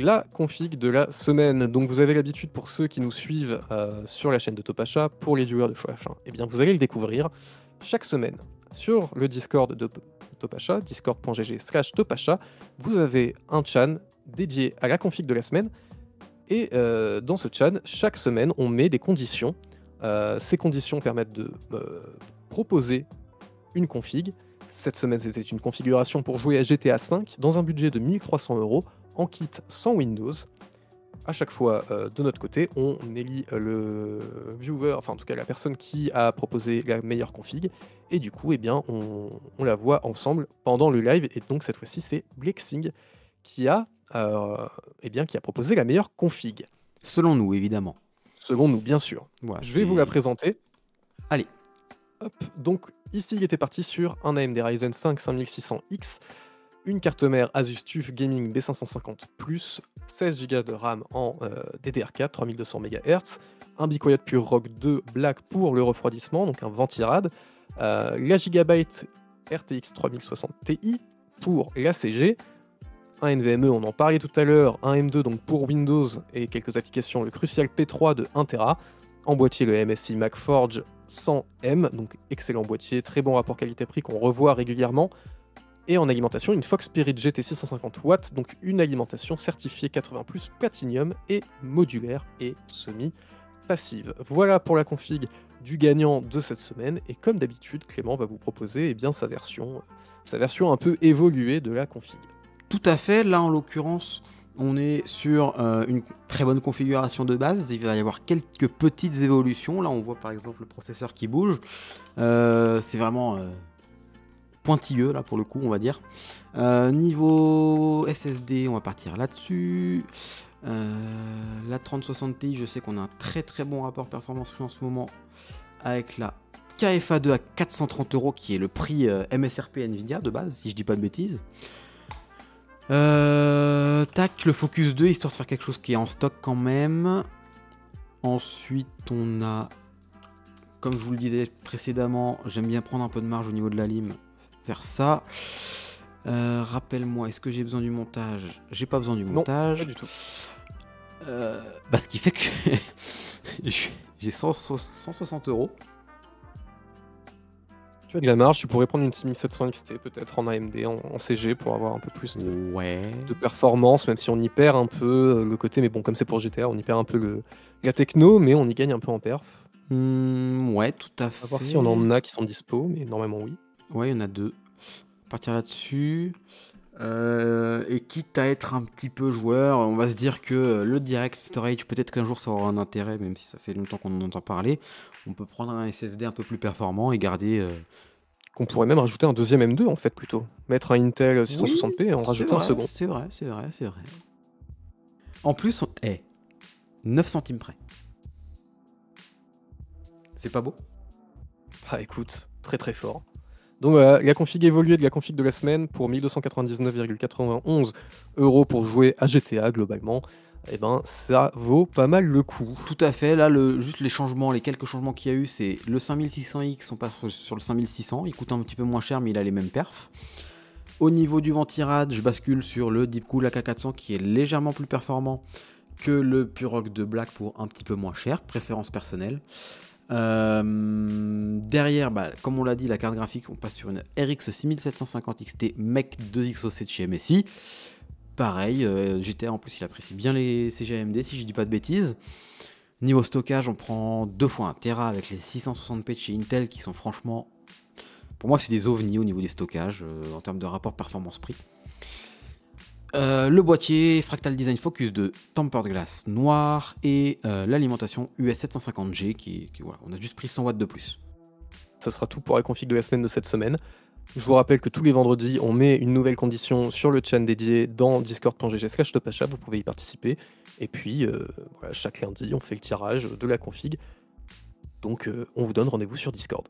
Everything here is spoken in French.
la config de la semaine. Donc vous avez l'habitude, pour ceux qui nous suivent sur la chaîne de Topacha, pour les viewers de Choix1, eh bien vous allez le découvrir chaque semaine sur le Discord de Topacha, discord.gg/Topacha. Vous avez un chan dédié à la config de la semaine. Et dans ce chan, chaque semaine, on met des conditions. Ces conditions permettent de proposer une config. Cette semaine, c'était une configuration pour jouer à GTA V dans un budget de 1300 € en kit sans Windows. À chaque fois, de notre côté, on élit le viewer, enfin en tout cas la personne qui a proposé la meilleure config. Et du coup, eh bien, on la voit ensemble pendant le live. Et donc cette fois-ci, c'est Blexing qui a proposé la meilleure config. Selon nous, évidemment. Selon nous, bien sûr. Voilà, Je vais vous la présenter. Allez. Hop. Donc ici, il était parti sur un AMD Ryzen 5 5600X, une carte mère Asus TUF Gaming B550+, 16 Go de RAM en DDR4, 3200 MHz, un bicoyote Pure Rock 2 Black pour le refroidissement, donc un ventirad, la Gigabyte RTX 3060 Ti pour l'ACG, un NVMe, on en parlait tout à l'heure, un M2 donc pour Windows et quelques applications, le Crucial P3 de 1 Tera, en boîtier le MSI MacForge 100M, donc excellent boîtier, très bon rapport qualité-prix qu'on revoit régulièrement, et en alimentation une Fox Spirit GT 650 W, donc une alimentation certifiée 80+ Platinum et modulaire et semi-passive. Voilà pour la config du gagnant de cette semaine, et comme d'habitude, Clément va vous proposer sa version un peu évoluée de la config. Tout à fait, là en l'occurrence, on est sur une très bonne configuration de base, il va y avoir quelques petites évolutions, là on voit par exemple le processeur qui bouge, c'est vraiment pointilleux là pour le coup on va dire. Niveau SSD, on va partir là-dessus. La 3060 Ti, je sais qu'on a un très très bon rapport performance-prix en ce moment avec la KFA2 à 430 € qui est le prix MSRP Nvidia de base, si je dis pas de bêtises. Tac, le Focus 2, histoire de faire quelque chose qui est en stock quand même. Ensuite, on a, comme je vous le disais précédemment, j'aime bien prendre un peu de marge au niveau de la lime, faire ça. Rappelle-moi, est-ce que j'ai besoin du montage? J'ai pas besoin du montage. Non, pas du tout. Ce qui fait que j'ai 160 €. Tu as de la marge, tu pourrais prendre une 6700 XT peut-être en AMD, en CG pour avoir un peu plus de performance, même si on y perd un peu le côté, mais bon, comme c'est pour GTA, on y perd un peu la techno, mais on y gagne un peu en perf. Ouais, tout à fait. On va voir si on en a qui sont dispo, mais normalement oui. Ouais, il y en a 2. On va partir là-dessus. Et quitte à être un petit peu joueur, on va se dire que le direct storage, peut-être qu'un jour ça aura un intérêt, même si ça fait longtemps qu'on en entend parler. On peut prendre un SSD un peu plus performant et garder... Qu'on pourrait même rajouter un deuxième M2 en fait plutôt. Mettre un Intel 660p et en rajouter un second. C'est vrai. En plus, 9 centimes près. C'est pas beau? Bah écoute, très très fort. Donc voilà, la config évoluée de la config de la semaine pour 1299,91 € pour jouer à GTA globalement. Et ben ça vaut pas mal le coup. Tout à fait, là juste les changements, les quelques changements qu'il y a eu, c'est le 5600X, on passe sur le 5600, il coûte un petit peu moins cher mais il a les mêmes perfs. Au niveau du ventirad, je bascule sur le Deepcool AK400 qui est légèrement plus performant que le Purock de Black pour un petit peu moins cher, préférence personnelle. Derrière, comme on l'a dit, la carte graphique, on passe sur une RX 6750 XT MEC 2XOC de chez MSI. Pareil, GTA en plus il apprécie bien les CG-AMD si je dis pas de bêtises. Niveau stockage, on prend 2 fois 1 Tera avec les 660p de chez Intel qui sont franchement, pour moi c'est des ovnis au niveau des stockages en termes de rapport performance-prix. Le boîtier Fractal Design Focus de Tempered Glass noir et l'alimentation US 750G qui voilà, on a juste pris 100 watts de plus. Ça sera tout pour la config de la semaine de cette semaine. Je vous rappelle que tous les vendredis, on met une nouvelle condition sur le chat dédié dans discord.gg/Topacha, vous pouvez y participer. Et puis, chaque lundi, on fait le tirage de la config. Donc, on vous donne rendez-vous sur Discord.